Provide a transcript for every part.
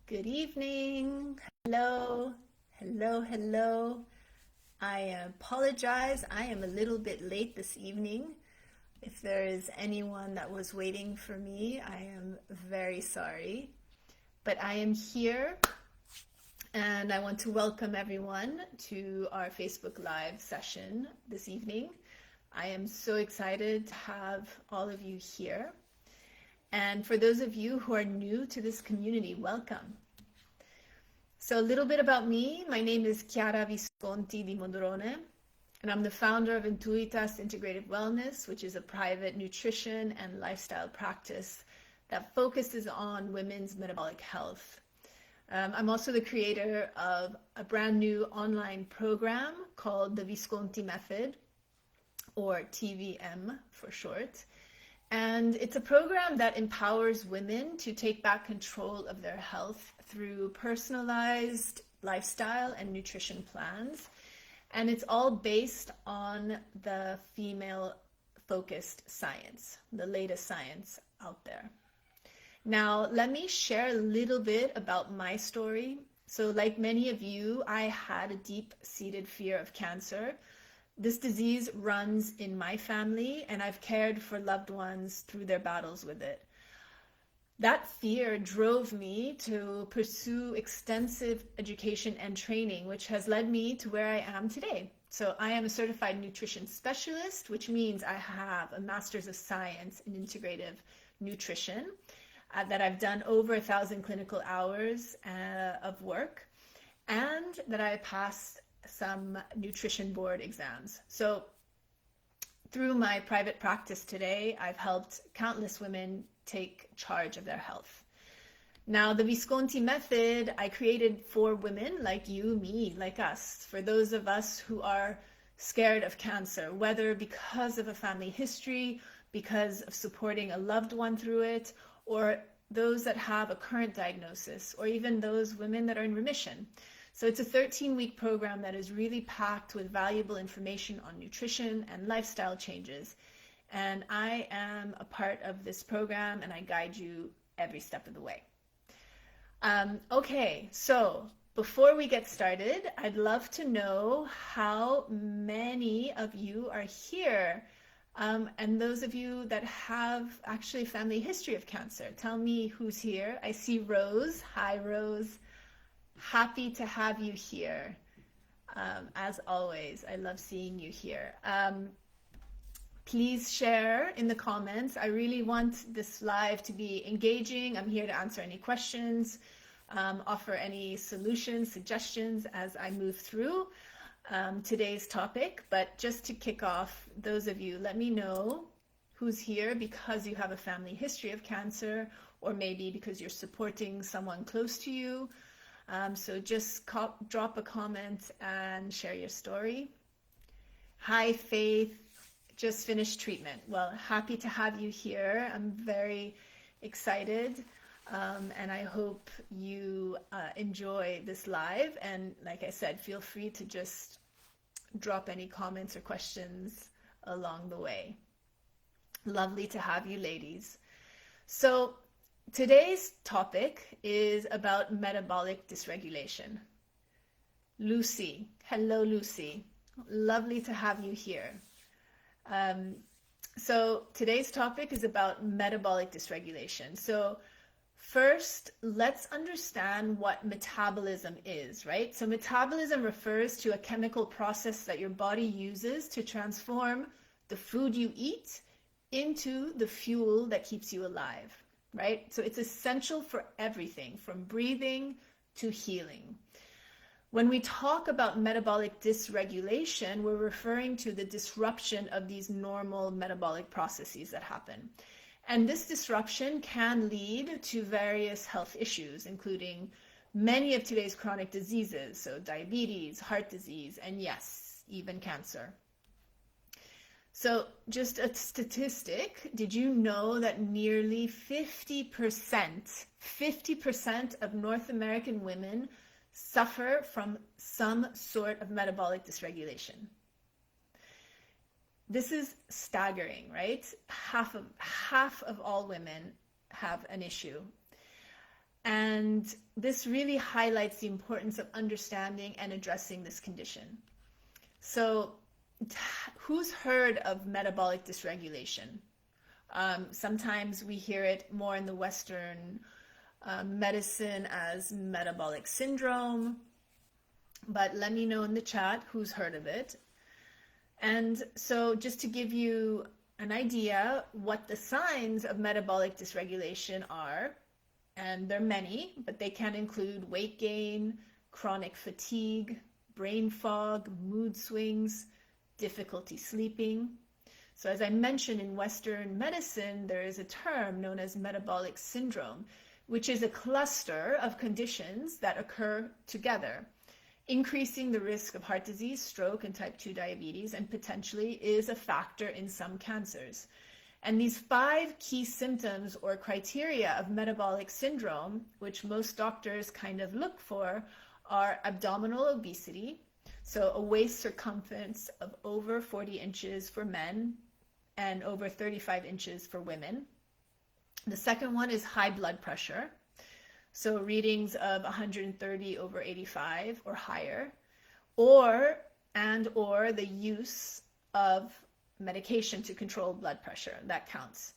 Good evening. Hello. Hello, hello. I apologize. I am a little bit late this evening. If there is anyone that was waiting for me, I am very sorry. But I am here and I want to welcome everyone to our Facebook Live session this evening. I am so excited to have all of you here. And for those of you who are new to this community, welcome. So a little bit about me. My name is Chiara Visconti di Modrone, and I'm the founder of Intuitas Integrative Wellness, which is a private nutrition and lifestyle practice that focuses on women's metabolic health. I'm also the creator of a brand new online program called the Visconti Method, or TVM for short. And it's a program that empowers women to take back control of their health through personalized lifestyle and nutrition plans. And it's all based on the female-focused science, the latest science out there. Now, let me share a little bit about my story. So like many of you, I had a deep-seated fear of cancer. This disease runs in my family, and I've cared for loved ones through their battles with it. That fear drove me to pursue extensive education and training, which has led me to where I am today. So I am a certified nutrition specialist, which means I have a master's of science in integrative nutrition that I've done over 1,000 clinical hours of work, and that I passed some nutrition board exams. So through my private practice today, I've helped countless women take charge of their health. Now, the Visconti method I created for women like you, me, like us, for those of us who are scared of cancer, whether because of a family history, because of supporting a loved one through it, or those that have a current diagnosis, or even those women that are in remission. So it's a 13-week program that is really packed with valuable information on nutrition and lifestyle changes. And I am a part of this program, and I guide you every step of the way. Okay, so before we get started, I'd love to know how many of you are here. And those of you that have actually family history of cancer, tell me who's here. I see Rose. Hi, Rose. Happy to have you here. As always, I love seeing you here. Please share in the comments. I really want this live to be engaging. I'm here to answer any questions, offer any solutions, suggestions as I move through today's topic. But just to kick off, those of you, let me know who's here because you have a family history of cancer, or maybe because you're supporting someone close to you. So just drop a comment and share your story. Hi, Faith. Just finished treatment. Well, happy to have you here. I'm very excited, and I hope you enjoy this live. And like I said, feel free to just drop any comments or questions along the way. Lovely to have you, ladies. So today's topic is about metabolic dysregulation. Lucy, hello, Lucy. Lovely to have you here. So today's topic is about metabolic dysregulation. So first, let's understand what metabolism is, right? So metabolism refers to a chemical process that your body uses to transform the food you eat into the fuel that keeps you alive, right? So it's essential for everything from breathing to healing. When we talk about metabolic dysregulation, we're referring to the disruption of these normal metabolic processes that happen. And this disruption can lead to various health issues, including many of today's chronic diseases, so diabetes, heart disease, and yes, even cancer. So just a statistic, did you know that nearly 50% of North American women suffer from some sort of metabolic dysregulation? This is staggering, right? Half of all women have an issue. And this really highlights the importance of understanding and addressing this condition. So who's heard of metabolic dysregulation? Sometimes we hear it more in the Western medicine as metabolic syndrome, but let me know in the chat who's heard of it. And so just to give you an idea what the signs of metabolic dysregulation are, and there are many, but they can include weight gain, chronic fatigue, brain fog, mood swings, difficulty sleeping. So as I mentioned, in Western medicine, there is a term known as metabolic syndrome, which is a cluster of conditions that occur together, increasing the risk of heart disease, stroke, and type 2 diabetes, and potentially is a factor in some cancers. And these 5 key symptoms or criteria of metabolic syndrome, which most doctors kind of look for, are abdominal obesity, so a waist circumference of over 40 inches for men and over 35 inches for women. The second one is high blood pressure, so readings of 130 over 85 or higher, or the use of medication to control blood pressure. That counts.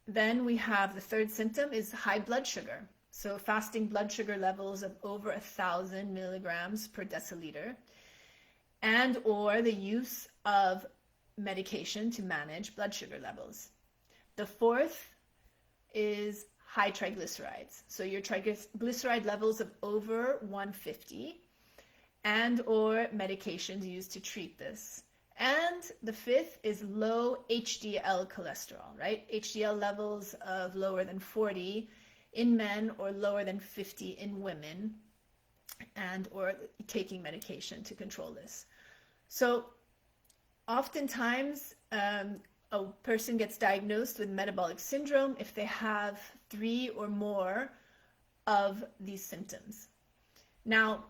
Then we have the third symptom is high blood sugar. So fasting blood sugar levels of over 1,000 milligrams per deciliter, and or the use of medication to manage blood sugar levels. The fourth is high triglycerides. So your triglyceride levels of over 150, and or medications used to treat this. And the fifth is low HDL cholesterol, right? HDL levels of lower than 40 in men or lower than 50 in women, and or taking medication to control this. So oftentimes a person gets diagnosed with metabolic syndrome if they have 3 or more of these symptoms. Now,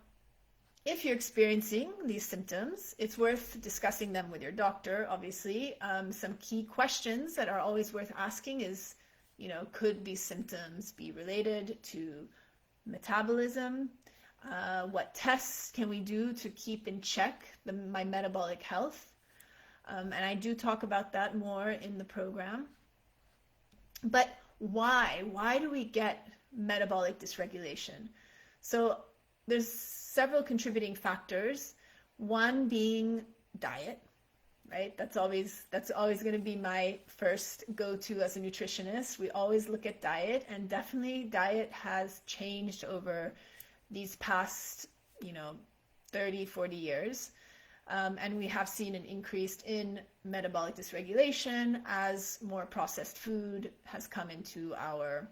if you're experiencing these symptoms, it's worth discussing them with your doctor, obviously. Some key questions that are always worth asking is, could these symptoms be related to metabolism? What tests can we do to keep in check my metabolic health? And I do talk about that more in the program. But why? Why do we get metabolic dysregulation? So there's several contributing factors. One being diet, right? That's always going to be my first go-to as a nutritionist. We always look at diet, and definitely diet has changed over these past, 30, 40 years. And we have seen an increase in metabolic dysregulation as more processed food has come into our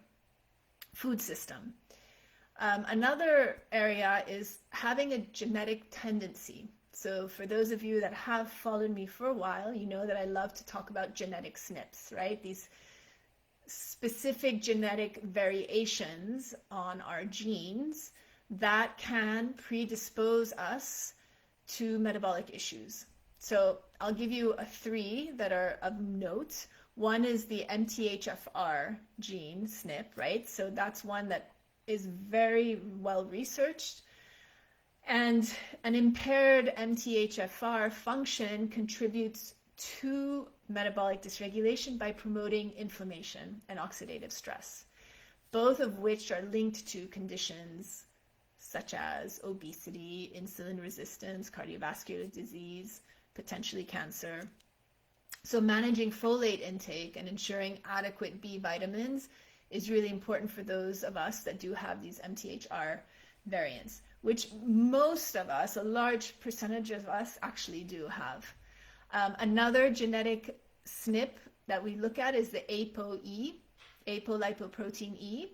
food system. Another area is having a genetic tendency. So for those of you that have followed me for a while, you know that I love to talk about genetic SNPs, right? These specific genetic variations on our genes that can predispose us to metabolic issues. So I'll give you 3 that are of note. One is the MTHFR gene, SNP, right? So that's one that is very well researched. And an impaired MTHFR function contributes to metabolic dysregulation by promoting inflammation and oxidative stress, both of which are linked to conditions such as obesity, insulin resistance, cardiovascular disease, potentially cancer. So managing folate intake and ensuring adequate B vitamins is really important for those of us that do have these MTHR variants, which most of us, a large percentage of us, actually do have. Another genetic SNP that we look at is the ApoE, apolipoprotein E,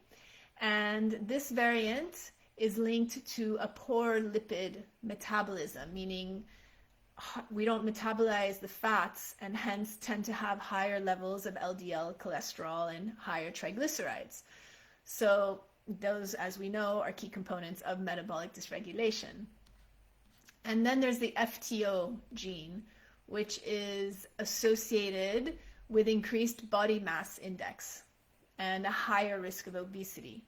and this variant is linked to a poor lipid metabolism, meaning we don't metabolize the fats and hence tend to have higher levels of LDL cholesterol and higher triglycerides. So those, as we know, are key components of metabolic dysregulation. And then there's the FTO gene, which is associated with increased body mass index. and a higher risk of obesity.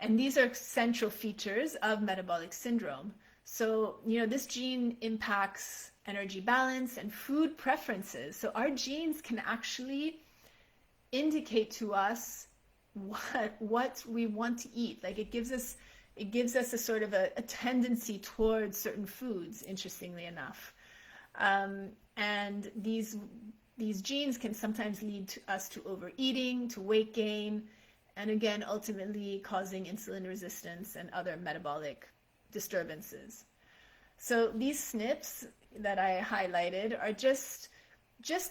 And these are central features of metabolic syndrome. So, this gene impacts energy balance and food preferences. So our genes can actually indicate to us what we want to eat. Like it gives us a sort of a tendency towards certain foods, interestingly enough. And these genes can sometimes lead to us to overeating, to weight gain, and again, ultimately causing insulin resistance and other metabolic disturbances. So these SNPs that I highlighted are just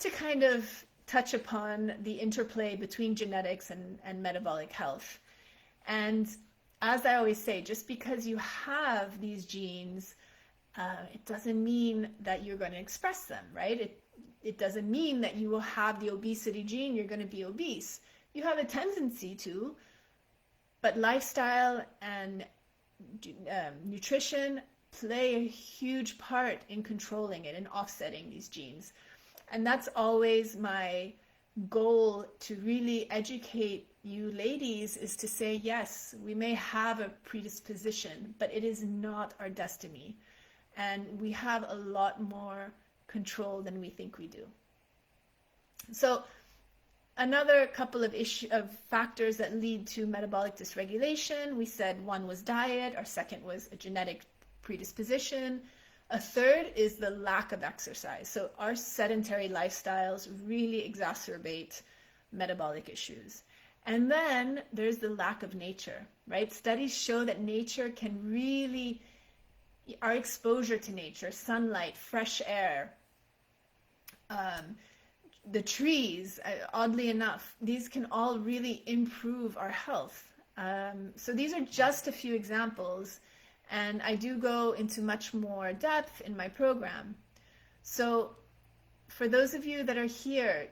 to kind of touch upon the interplay between genetics and metabolic health. And as I always say, just because you have these genes, it doesn't mean that you're going to express them, right? It doesn't mean that you will have the obesity gene, you're going to be obese. You have a tendency to, but lifestyle and nutrition play a huge part in controlling it and offsetting these genes. And that's always my goal, to really educate you ladies, is to say, yes, we may have a predisposition, but it is not our destiny. And we have a lot more control than we think we do. So another couple of factors that lead to metabolic dysregulation, we said one was diet, our second was a genetic predisposition, a third is the lack of exercise. So our sedentary lifestyles really exacerbate metabolic issues. And then there's the lack of nature, right? Studies show that nature can really, our exposure to nature, sunlight, fresh air, the trees, oddly enough, these can all really improve our health. So these are just a few examples, and I do go into much more depth in my program. So for those of you that are here,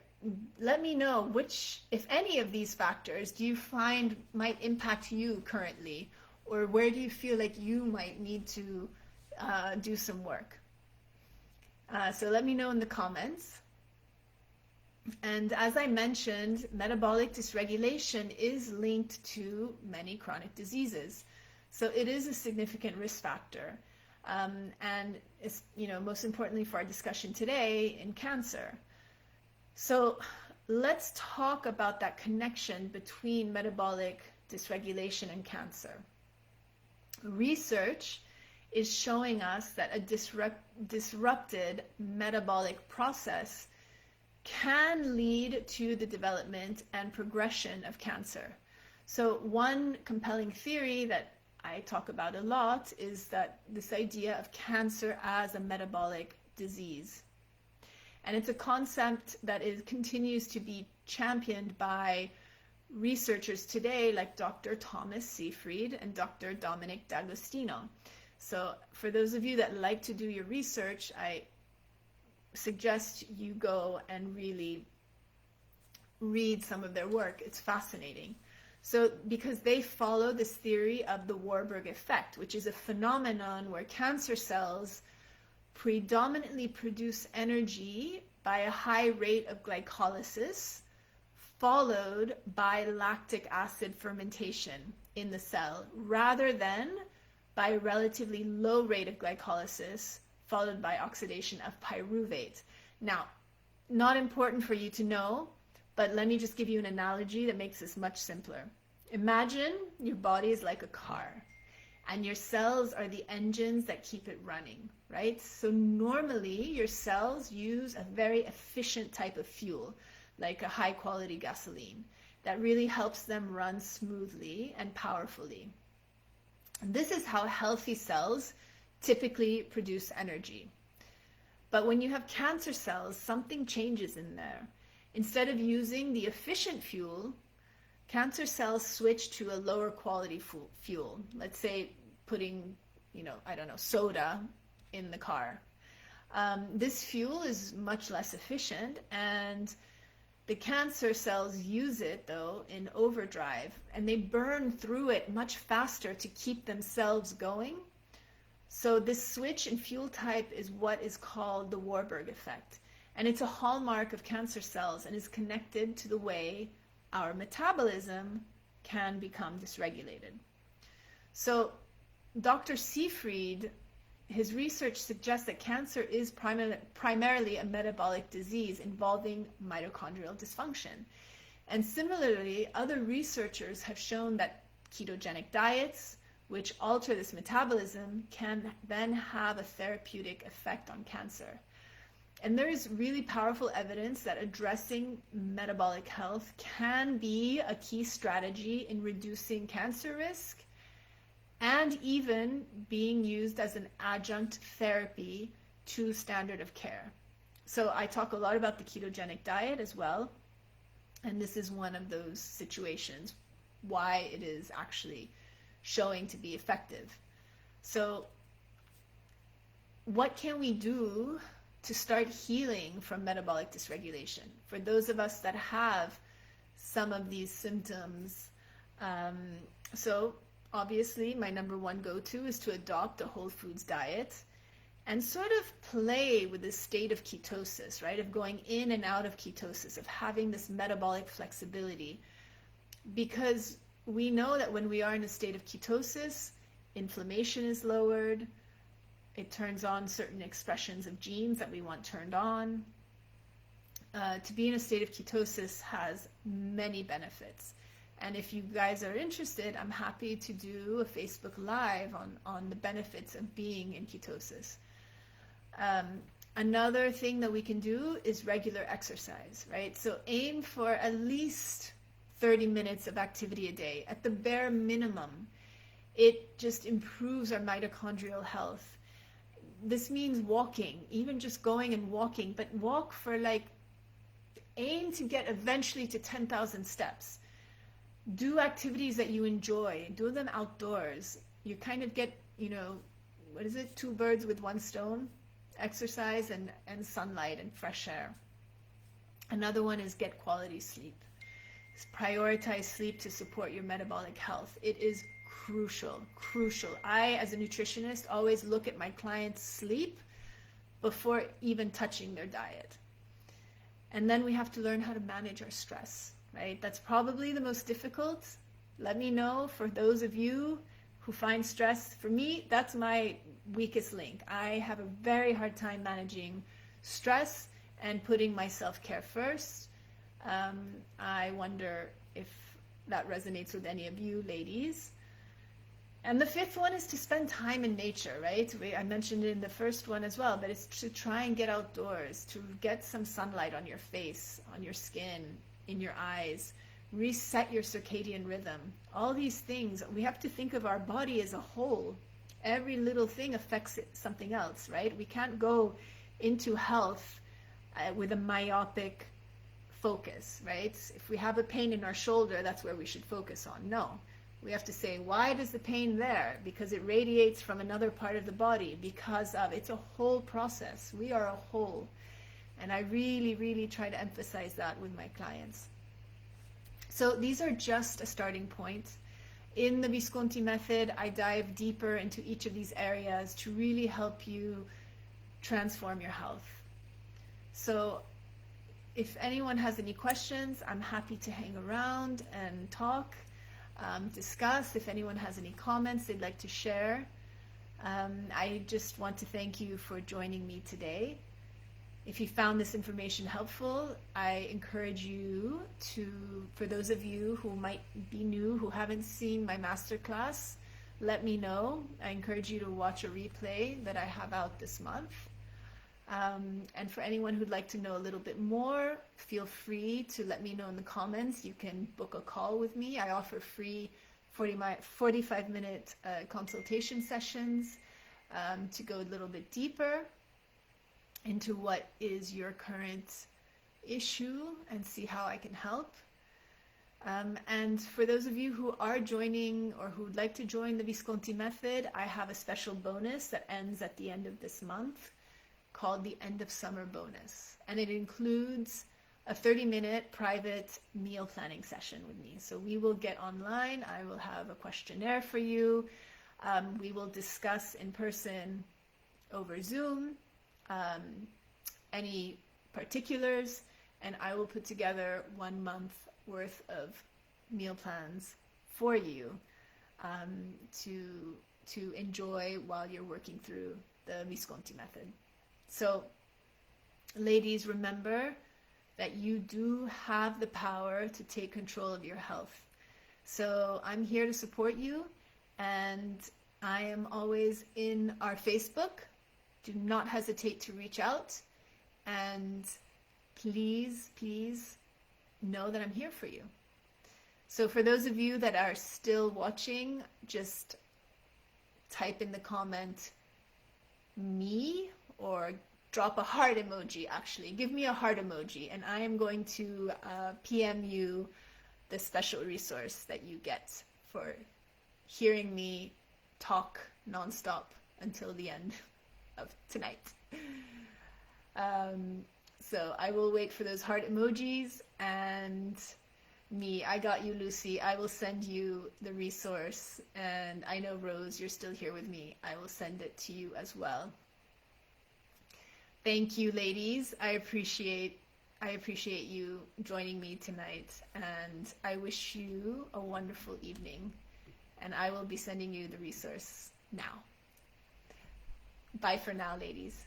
let me know which, if any of these factors, do you find might impact you currently, or where do you feel like you might need to do some work. So let me know in the comments. And as I mentioned, metabolic dysregulation is linked to many chronic diseases. So it is a significant risk factor. And it's, most importantly for our discussion today, in cancer. So let's talk about that connection between metabolic dysregulation and cancer. Research is showing us that a disrupted metabolic process can lead to the development and progression of cancer. So one compelling theory that I talk about a lot is that this idea of cancer as a metabolic disease. And it's a concept that continues to be championed by researchers today like Dr. Thomas Seyfried and Dr. Dominic D'Agostino. So for those of you that like to do your research, I suggest you go and really read some of their work. It's fascinating. So because they follow this theory of the Warburg effect, which is a phenomenon where cancer cells predominantly produce energy by a high rate of glycolysis, followed by lactic acid fermentation in the cell, rather than by a relatively low rate of glycolysis, followed by oxidation of pyruvate. Now, not important for you to know, but let me just give you an analogy that makes this much simpler. Imagine your body is like a car, and your cells are the engines that keep it running, right? So normally your cells use a very efficient type of fuel, like a high quality gasoline, that really helps them run smoothly and powerfully. And this is how healthy cells typically produce energy. But when you have cancer cells, something changes in there. Instead of using the efficient fuel, cancer cells switch to a lower quality fuel. Let's say putting, soda in the car. This fuel is much less efficient, and the cancer cells use it, though, in overdrive, and they burn through it much faster to keep themselves going. So this switch in fuel type is what is called the Warburg effect. And it's a hallmark of cancer cells and is connected to the way our metabolism can become dysregulated. So Dr. Seyfried, his research suggests that cancer is primarily a metabolic disease involving mitochondrial dysfunction. And similarly, other researchers have shown that ketogenic diets, which alter this metabolism, can then have a therapeutic effect on cancer. And there is really powerful evidence that addressing metabolic health can be a key strategy in reducing cancer risk and even being used as an adjunct therapy to standard of care. So I talk a lot about the ketogenic diet as well, and this is one of those situations why it is actually showing to be effective. So what can we do to start healing from metabolic dysregulation? For those of us that have some of these symptoms, so obviously my number one go-to is to adopt a whole foods diet and sort of play with this state of ketosis, right? Of going in and out of ketosis, of having this metabolic flexibility. Because we know that when we are in a state of ketosis, inflammation is lowered, it turns on certain expressions of genes that we want turned on. To be in a state of ketosis has many benefits. And if you guys are interested, I'm happy to do a Facebook Live on the benefits of being in ketosis. Another thing that we can do is regular exercise, right? So aim for at least 30 minutes of activity a day. At the bare minimum, it just improves our mitochondrial health. This means walking, even just going and walking, but walk for aim to get eventually to 10,000 steps. Do activities that you enjoy, do them outdoors. You kind of get, two birds with one stone, exercise and sunlight and fresh air. Another one is get quality sleep. Prioritize sleep to support your metabolic health. It is crucial. I, as a nutritionist, always look at my clients' sleep before even touching their diet. And then we have to learn how to manage our stress, right? That's probably the most difficult. Let me know for those of you who find stress. For me, that's my weakest link. I have a very hard time managing stress and putting my self-care first. I wonder if that resonates with any of you ladies. And the fifth one is to spend time in nature, right? I mentioned it in the first one as well, but it's to try and get outdoors, to get some sunlight on your face, on your skin, in your eyes, reset your circadian rhythm. All these things, we have to think of our body as a whole. Every little thing affects something else, right? We can't go into health with a myopic focus, right? If we have a pain in our shoulder, that's where we should focus on. No. We have to say, why does the pain there? Because it radiates from another part of the body. It's a whole process. We are a whole. And I really, really try to emphasize that with my clients. So these are just a starting point. In the Visconti method, I dive deeper into each of these areas to really help you transform your health. So if anyone has any questions, I'm happy to hang around and talk. Discuss. If anyone has any comments they'd like to share. I just want to thank you for joining me today. If you found this information helpful, I encourage you for those of you who might be new, who haven't seen my masterclass, let me know. I encourage you to watch a replay that I have out this month. And for anyone who'd like to know a little bit more, feel free to let me know in the comments. You can book a call with me. I offer free 45-minute consultation sessions to go a little bit deeper into what is your current issue and see how I can help. And for those of you who are joining or who would like to join the Visconti method, I have a special bonus that ends at the end of this month called the End of Summer Bonus. And it includes a 30-minute private meal planning session with me. So we will get online. I will have a questionnaire for you. We will discuss in person over Zoom any particulars, and I will put together 1 month worth of meal plans for you to enjoy while you're working through the Visconti method. So, ladies, remember that you do have the power to take control of your health. So I'm here to support you, and I am always in our Facebook. Do not hesitate to reach out, and please, please know that I'm here for you. So for those of you that are still watching, just type in the comment me, or drop a heart emoji. Actually, give me a heart emoji, and I am going to PM you the special resource that you get for hearing me talk nonstop until the end of tonight. So I will wait for those heart emojis, and me, I got you, Lucy. I will send you the resource, and I know, Rose, you're still here with me. I will send it to you as well. Thank you, ladies. I appreciate you joining me tonight, and I wish you a wonderful evening, and I will be sending you the resource now. Bye for now, ladies.